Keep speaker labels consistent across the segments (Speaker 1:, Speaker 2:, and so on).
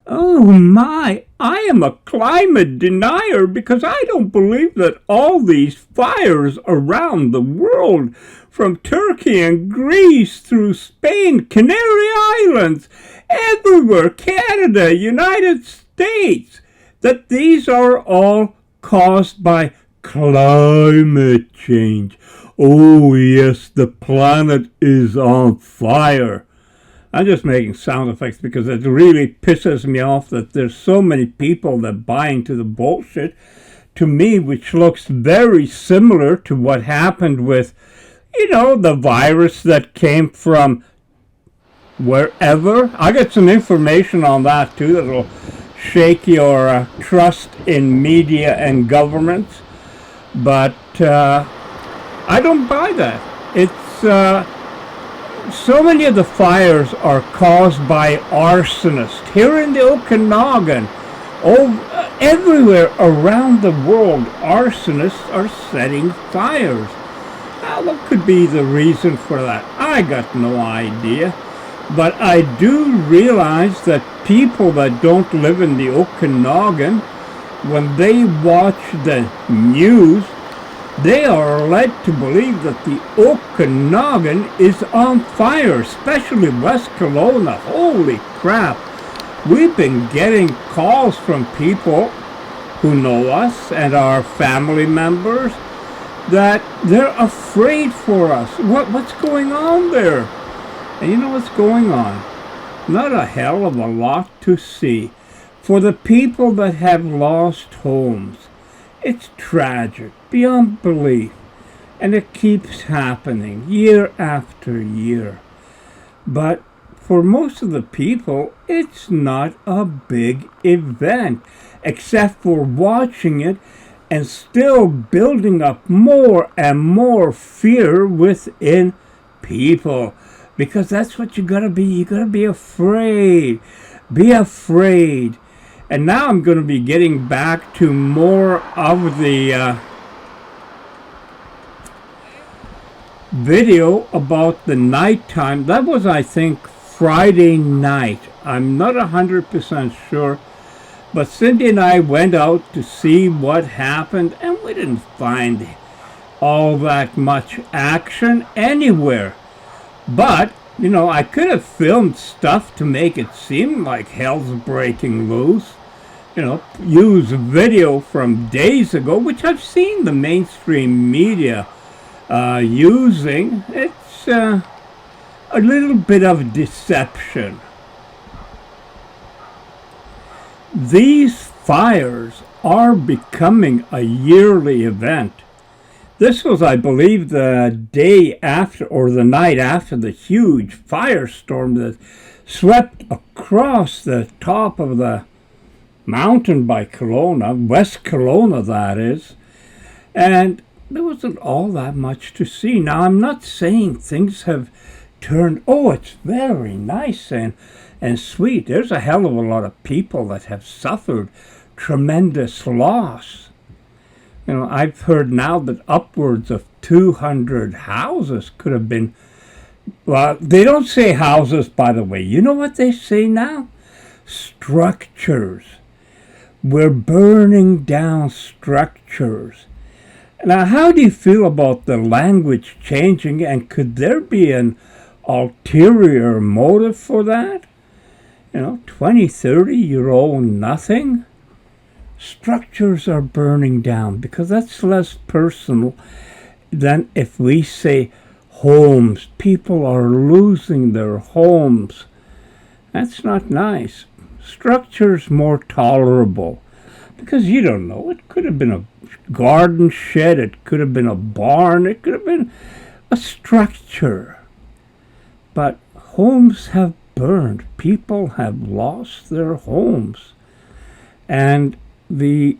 Speaker 1: Oh my, I am a climate denier because I don't believe that all these fires around the world, from Turkey and Greece through Spain, Canary Islands, everywhere, Canada, United States, that these are all caused by climate change. Oh yes, the planet is on fire. I'm just making sound effects because it really pisses me off that there's so many people that buy into the bullshit, to me, which looks very similar to what happened with, the virus that came from wherever. I got some information on that too that'll shake your trust in media and governments, but I don't buy that. It's so many of the fires are caused by arsonists. Here in the Okanagan, everywhere around the world, arsonists are setting fires. Now, what could be the reason for that? I got no idea. But I do realize that people that don't live in the Okanagan, when they watch the news, they are led to believe that the Okanagan is on fire, especially West Kelowna. Holy crap. We've been getting calls from people who know us and our family members that they're afraid for us. What's going on there? And you know what's going on? Not a hell of a lot to see. For the people that have lost homes, it's tragic, beyond belief, and it keeps happening year after year. But for most of the people, it's not a big event, except for watching it and still building up more and more fear within people. Because that's what you gotta be. You gotta be afraid. Be afraid. And now I'm going to be getting back to more of the video about the nighttime. That was, I think, Friday night. I'm not 100% sure. But Cindy and I went out to see what happened, and we didn't find all that much action anywhere. But, I could have filmed stuff to make it seem like hell's breaking loose. Use video from days ago, which I've seen the mainstream media using. It's a little bit of deception. These fires are becoming a yearly event. This was, I believe, the day after or the night after the huge firestorm that swept across the top of the mountain by Kelowna, West Kelowna that is, and there wasn't all that much to see. Now, I'm not saying things have turned, it's very nice and sweet. There's a hell of a lot of people that have suffered tremendous loss. I've heard now that upwards of 200 houses could have been, well, they don't say houses, by the way. You know what they say now? Structures. We're burning down structures. Now, how do you feel about the language changing, and could there be an ulterior motive for that? 20, 30-year-old nothing? Structures are burning down because that's less personal than if we say homes. People are losing their homes. That's not nice. Structure's more tolerable because you don't know. It could have been a garden shed. It could have been a barn. It could have been a structure. But homes have burned. People have lost their homes. And the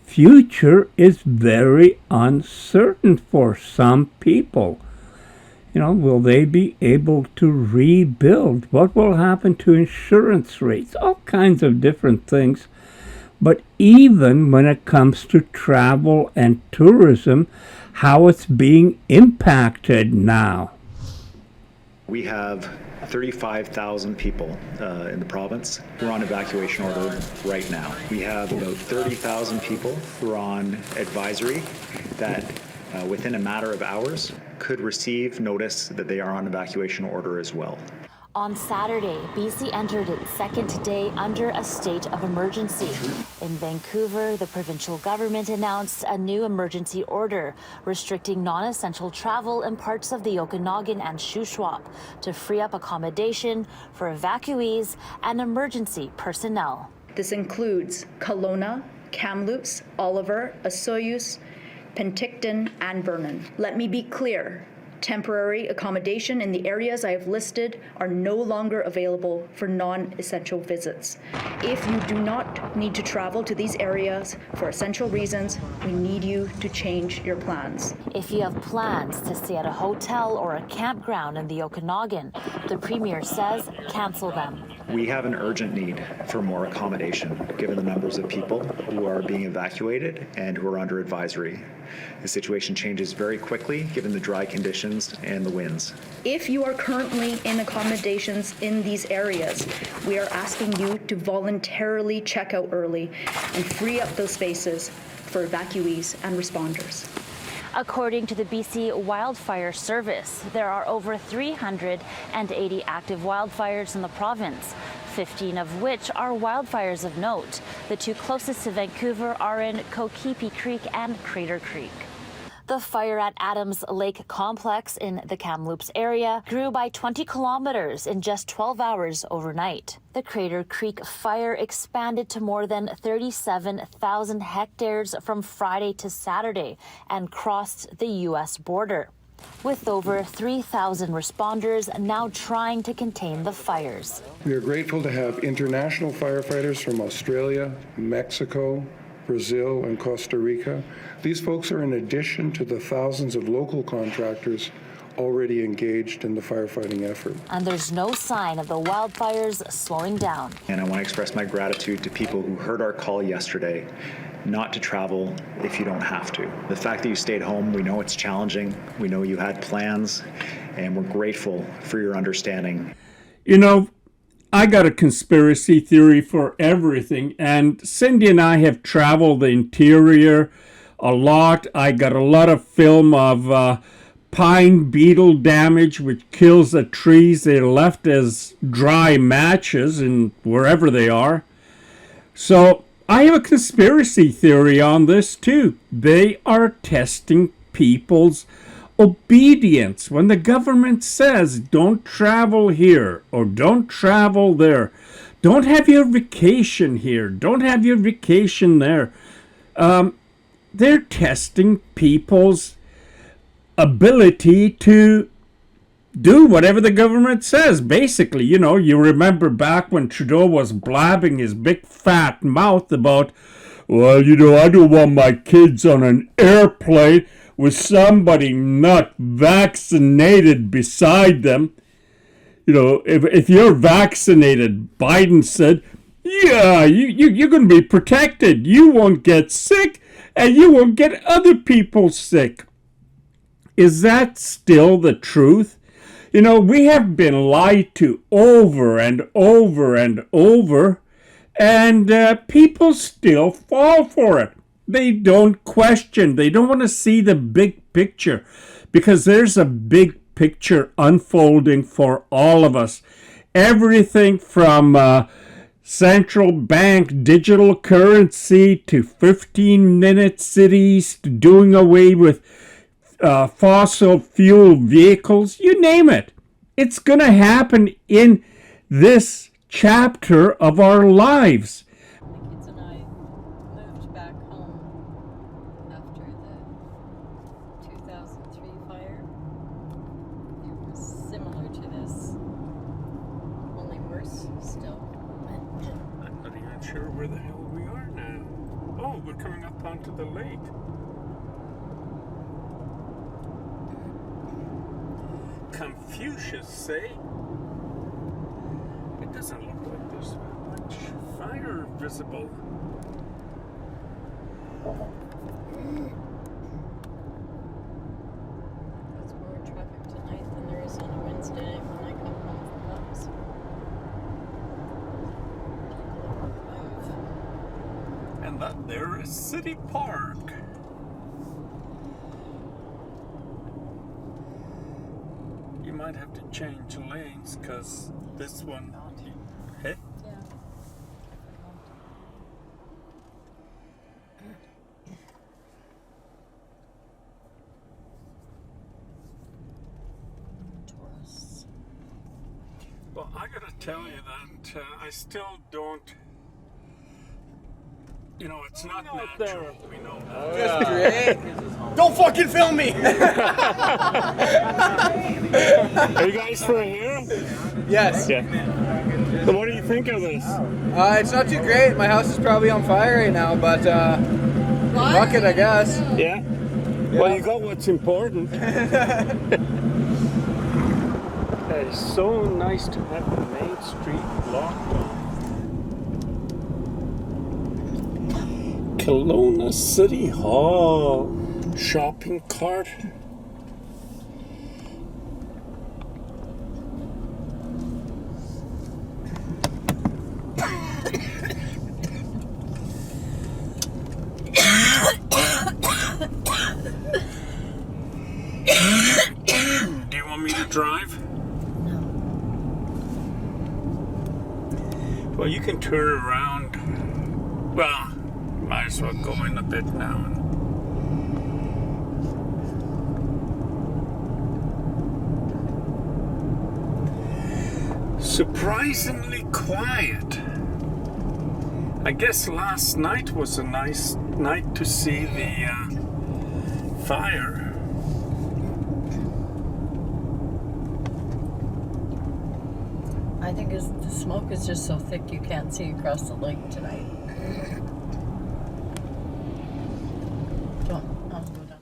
Speaker 1: future is very uncertain for some people. Will they be able to rebuild? What will happen to insurance rates? All kinds of different things. But even when it comes to travel and tourism, how it's being impacted now.
Speaker 2: We have 35,000 people in the province who are on evacuation order right now. We have about 30,000 people who are on advisory that within a matter of hours could receive notice that they are on evacuation order as well.
Speaker 3: On Saturday, BC entered its second day under a state of emergency. In Vancouver, the provincial government announced a new emergency order restricting non-essential travel in parts of the Okanagan and Shuswap to free up accommodation for evacuees and emergency personnel.
Speaker 4: This includes Kelowna, Kamloops, Oliver, Osoyoos, Penticton, and Vernon. Let me be clear. Temporary accommodation in the areas I have listed are no longer available for non-essential visits. If you do not need to travel to these areas for essential reasons, we need you to change your plans.
Speaker 3: If you have plans to stay at a hotel or a campground in the Okanagan, the Premier says cancel them.
Speaker 2: We have an urgent need for more accommodation, given the numbers of people who are being evacuated and who are under advisory. The situation changes very quickly, given the dry conditions and the winds.
Speaker 4: If you are currently in accommodations in these areas, we are asking you to voluntarily check out early and free up those spaces for evacuees and responders.
Speaker 3: According to the BC Wildfire Service, there are over 380 active wildfires in the province, 15 of which are wildfires of note. The two closest to Vancouver are in Kokipi Creek and Crater Creek. The fire at Adams Lake Complex in the Kamloops area grew by 20 kilometers in just 12 hours overnight. The Crater Creek fire expanded to more than 37,000 hectares from Friday to Saturday and crossed the U.S. border, with over 3,000 responders now trying to contain the fires.
Speaker 5: We are grateful to have international firefighters from Australia, Mexico, Brazil, and Costa Rica. These folks are in addition to the thousands of local contractors already engaged in the firefighting effort.
Speaker 3: And there's no sign of the wildfires slowing down.
Speaker 2: And I want to express my gratitude to people who heard our call yesterday not to travel if you don't have to. The fact that you stayed home, we know it's challenging. We know you had plans, and we're grateful for your understanding.
Speaker 1: You know, I got a conspiracy theory for everything, and Cindy and I have traveled the interior a lot. I got a lot of film of pine beetle damage, which kills the trees they left as dry matches in wherever they are. So I have a conspiracy theory on this too. They are testing people's obedience. When the government says don't travel here or don't travel there, don't have your vacation here, don't have your vacation there, they're testing people's ability to do whatever the government says. Basically, you know, you remember back when Trudeau was blabbing his big fat mouth about, well, you know, I don't want my kids on an airplane with somebody not vaccinated beside them. You know, if you're vaccinated, Biden said, yeah, you're going to be protected. You won't get sick, and you won't get other people sick. Is that still the truth? You know, we have been lied to over and over and over, and people still fall for it. They don't question. They don't want to see the big picture, because there's a big picture unfolding for all of us. Everything from central bank digital currency to 15-minute cities to doing away with fossil fuel vehicles, you name it. It's going to happen in this chapter of our lives.
Speaker 6: My kids and I moved back home after the 2003 fire. It was similar to this, only worse still.
Speaker 1: I'm not even sure where the hell we are now. Oh, we're coming up onto the lake. Confucius say it doesn't look like there's much fire visible.
Speaker 6: There's more traffic tonight than there is on a Wednesday night when I come home from
Speaker 1: And that there is City Park. You might have to change lanes because this one hit.
Speaker 6: Yeah. Tourists.
Speaker 1: Well, I gotta tell you that I still don't. You know, it's not natural. We know that.
Speaker 7: Just great. Don't fucking film me!
Speaker 8: Are you guys from here?
Speaker 7: Yes.
Speaker 8: Yeah. So what do you think of this?
Speaker 7: It's not too great. My house is probably on fire right now, but fuck it, I guess.
Speaker 8: Yeah? Well, you got what's important. It's so nice to have the main street blocked off. Kelowna City Hall shopping cart.
Speaker 1: Do you want me to drive?
Speaker 6: No.
Speaker 1: Well, you can turn around. Well, might as well go in a bit now. Surprisingly quiet. I guess last night was a nice night to see the fire.
Speaker 6: I think the smoke is just so thick you can't see across the lake tonight. I'll go down.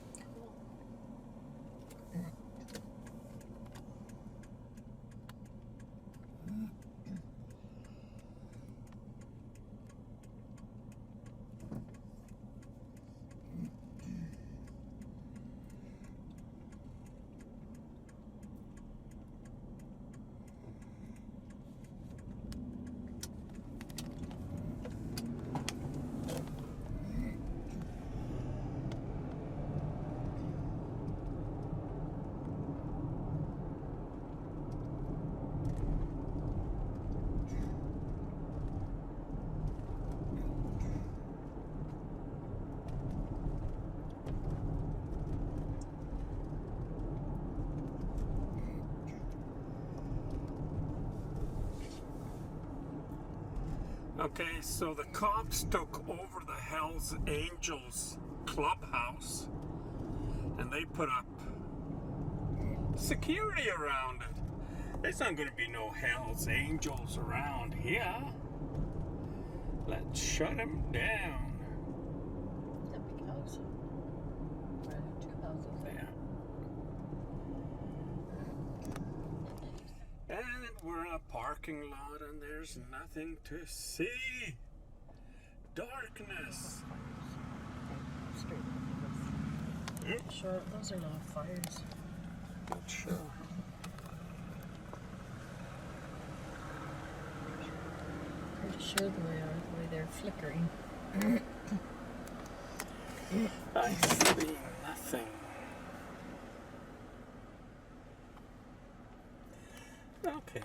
Speaker 1: Okay, so the cops took over the Hells Angels clubhouse and they put up security around it. There's not going to be no Hells Angels around here. Let's shut them down.
Speaker 6: That big house. Right, 2 houses.
Speaker 1: Yeah. And we're in a parking lot and there's nothing to see. Darkness.
Speaker 6: Sure, those are not fires.
Speaker 1: Not sure.
Speaker 6: Pretty sure the way they're flickering.
Speaker 1: I see nothing. Okay.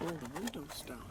Speaker 1: Roll the windows down.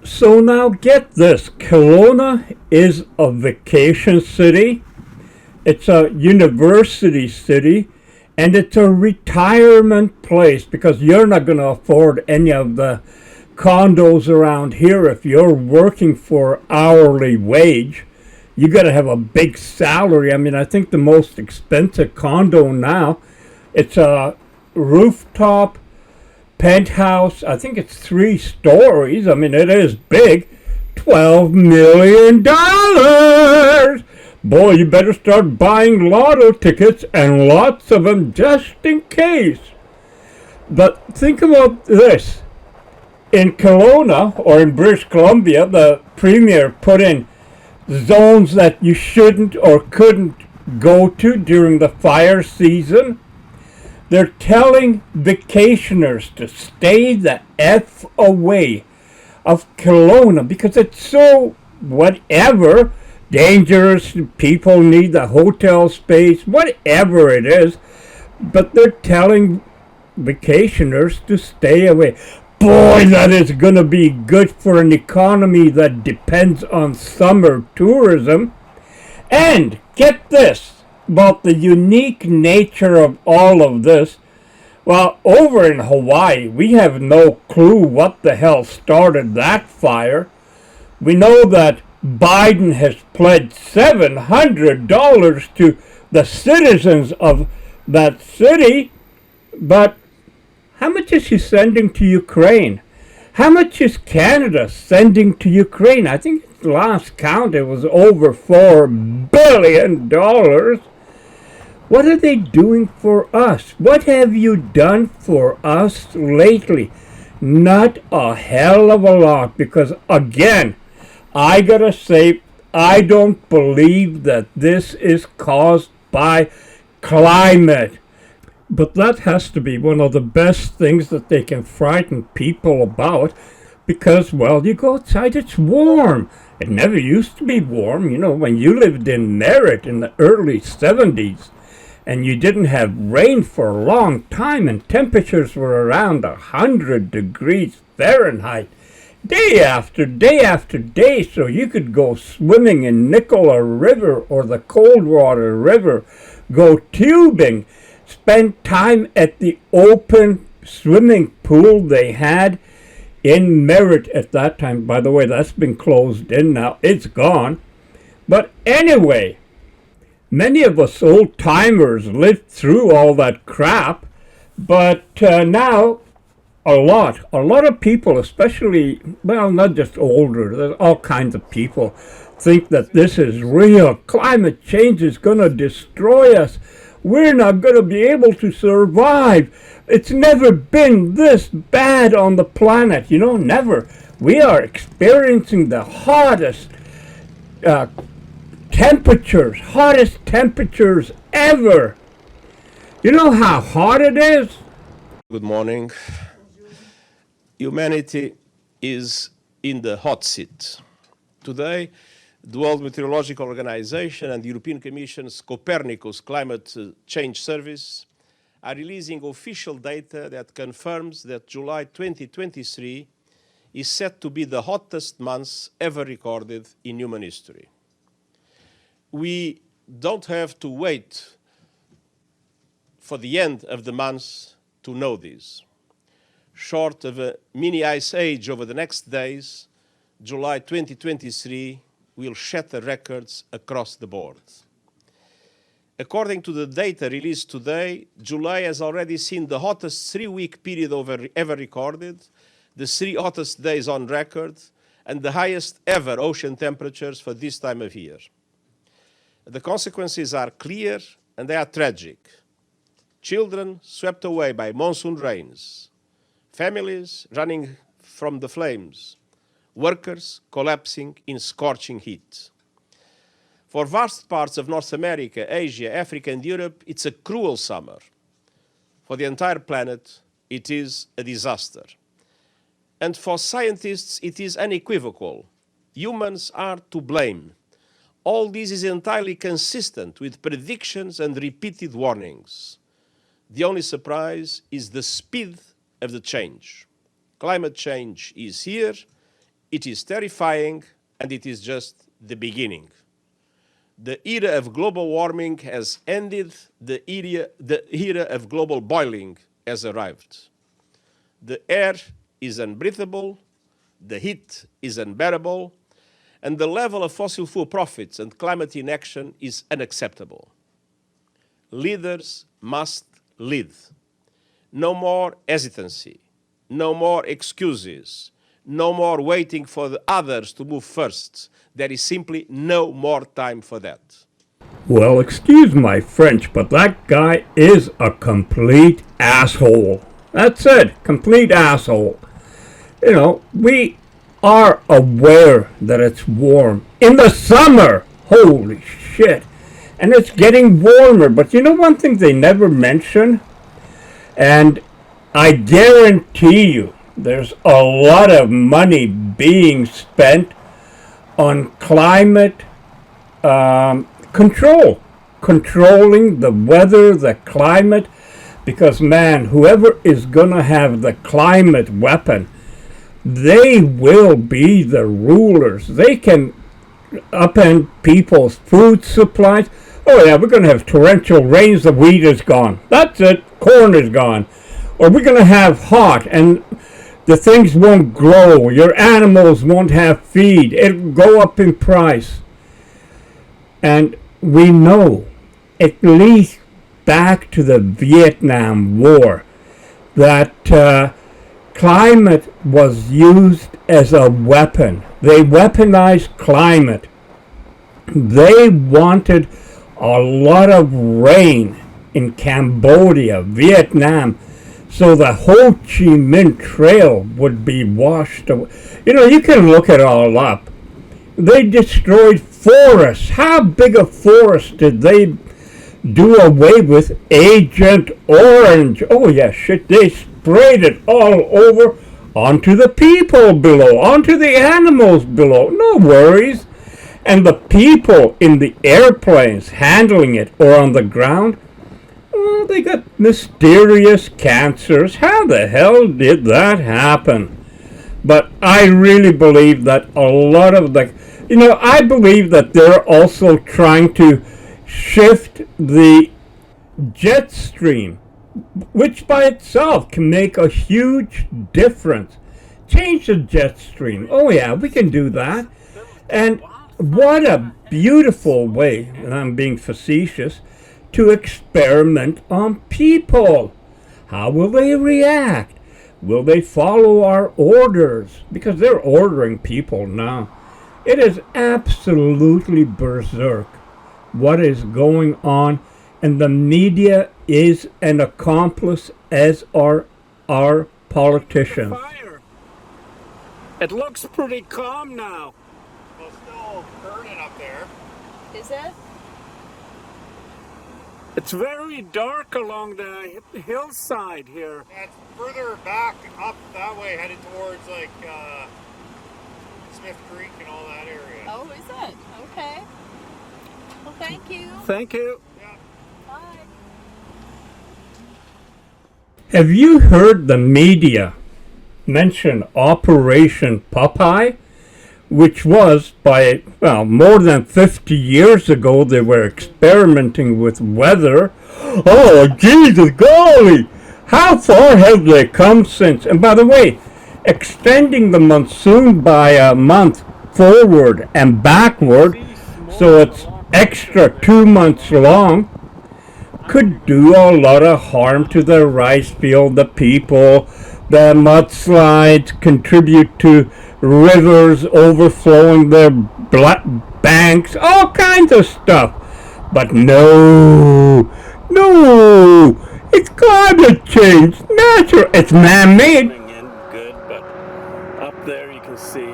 Speaker 1: So now get this, Kelowna is a vacation city, it's a university city, and it's a retirement place because you're not going to afford any of the condos around here, if you're working for hourly wage, you got to have a big salary. I mean, I think the most expensive condo now, it's a rooftop penthouse. I think it's 3 stories. I mean, it is big. $12 million. Boy, you better start buying lotto tickets, and lots of them just in case. But think about this. In Kelowna, or in British Columbia, the premier put in zones that you shouldn't or couldn't go to during the fire season. They're telling vacationers to stay the F away of Kelowna because it's so whatever, dangerous, people need the hotel space, whatever it is, but they're telling vacationers to stay away. Boy, that is going to be good for an economy that depends on summer tourism. And get this about the unique nature of all of this. Well, over in Hawaii, we have no clue what the hell started that fire. We know that Biden has pledged $700 to the citizens of that city, but how much is he sending to Ukraine? How much is Canada sending to Ukraine? I think at the last count it was over $4 billion. What are they doing for us? What have you done for us lately? Not a hell of a lot, because again, I gotta say, I don't believe that this is caused by climate. But that has to be one of the best things that they can frighten people about, because, well, you go outside, it's warm. It never used to be warm, you know, when you lived in Merritt in the early 70s, and you didn't have rain for a long time, and temperatures were around 100 degrees Fahrenheit, day after day after day, so you could go swimming in Nicola River or the Coldwater River, go tubing, spend time at the open swimming pool they had in Merritt at that time. By the way, that's been closed in now. It's gone. But anyway, many of us old-timers lived through all that crap, but now a lot of people, especially, well, not just older, there's all kinds of people, think that this is real. Climate change is going to destroy us. We're not going to be able to survive. It's never been this bad on the planet, you know, never. We are experiencing the hottest temperatures ever. You know how hot it is?
Speaker 9: Good morning. Humanity is in the hot seat. Today, the World Meteorological Organization and the European Commission's Copernicus Climate Change Service are releasing official data that confirms that July 2023 is set to be the hottest month ever recorded in human history. We don't have to wait for the end of the month to know this. Short of a mini ice age over the next days, July 2023 will shatter records across the board. According to the data released today, July has already seen the hottest 3-week period ever recorded, the 3 hottest days on record, and the highest ever ocean temperatures for this time of year. The consequences are clear and they are tragic. Children swept away by monsoon rains, families running from the flames, workers collapsing in scorching heat. For vast parts of North America, Asia, Africa, and Europe, it's a cruel summer. For the entire planet, it is a disaster. And for scientists, it is unequivocal. Humans are to blame. All this is entirely consistent with predictions and repeated warnings. The only surprise is the speed of the change. Climate change is here, it is terrifying, and it is just the beginning. The era of global warming has ended, the era of global boiling has arrived. The air is unbreathable, The heat is unbearable, and the level of fossil fuel profits and climate inaction is unacceptable. Leaders must lead. No more hesitancy, no more excuses, no more waiting for the others to move first. There is simply no more time for that.
Speaker 1: Well, excuse my French, but that guy is a complete asshole. That's it, complete asshole. You know, we are aware that it's warm. In the summer, holy shit. And it's getting warmer. But you know one thing they never mention? And I guarantee you, there's a lot of money being spent on climate controlling the weather, the climate, because man, whoever is going to have the climate weapon, they will be the rulers. They can upend people's food supplies. Oh yeah, we're going to have torrential rains, the wheat is gone. That's it, corn is gone. Or we're going to have hot and the things won't grow. Your animals won't have feed. It'll go up in price. And we know, at least back to the Vietnam War, that climate was used as a weapon. They weaponized climate. They wanted a lot of rain in Cambodia, Vietnam, so the Ho Chi Minh Trail would be washed away. You know, you can look it all up. They destroyed forests. How big a forest did they do away with? Agent Orange. Oh yeah, shit, they sprayed it all over onto the people below, onto the animals below. No worries. And the people in the airplanes handling it or on the ground, well, they got mysterious cancers. How the hell did that happen? But I really believe that a lot of the, you know, I believe that they're also trying to shift the jet stream, which by itself can make a huge difference. Change the jet stream. Oh yeah, we can do that. And what a beautiful way, and I'm being facetious, to experiment on people. How will they react? Will they follow our orders? Because they're ordering people now. It is absolutely berserk what is going on, and the media is an accomplice, as are our politicians.
Speaker 8: Fire. It looks pretty calm now. Well, still burning up there.
Speaker 6: Is it?
Speaker 8: It's very dark along the hillside here.
Speaker 10: Yeah, it's further back up that way, headed towards like Smith Creek and all that area.
Speaker 6: Oh, is it? Okay. Well, thank you.
Speaker 8: Thank you.
Speaker 10: Yeah.
Speaker 6: Bye.
Speaker 1: Have you heard the media mention Operation Popeye? Which was, by, well, more than 50 years ago, they were experimenting with weather. Oh, Jesus, golly! How far have they come since? And by the way, extending the monsoon by a month forward and backward, so it's extra 2 months long, could do a lot of harm to the rice field, the people. The mudslides contribute to rivers overflowing their banks, all kinds of stuff. But no, it's climate change, natural, it's man-made.
Speaker 8: Good, but up there you can see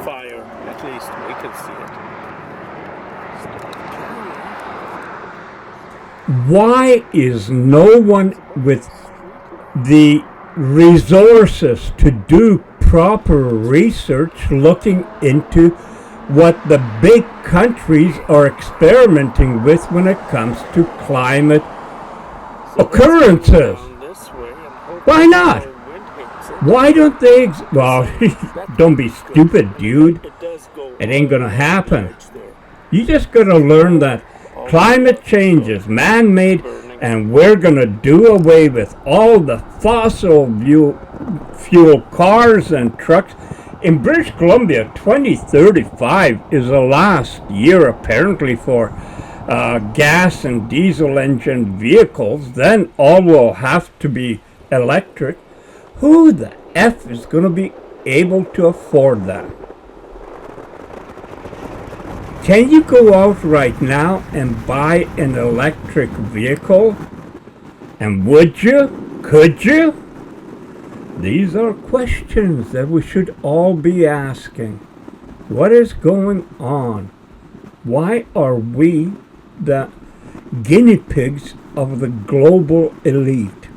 Speaker 8: fire. At least we can see it.
Speaker 1: Why is no one with the resources to do proper research looking into what the big countries are experimenting with when it comes to climate occurrences? Why not? Why don't they? Well, don't be stupid, dude. It ain't gonna happen. You just gotta learn that climate change is man-made, and we're gonna do away with all the fossil fuel cars and trucks. In British Columbia, 2035 is the last year apparently for gas and diesel engine vehicles. Then all will have to be electric. Who the F is going to be able to afford that? Can you go out right now and buy an electric vehicle? And would you? Could you? These are questions that we should all be asking. What is going on? Why are we the guinea pigs of the global elite?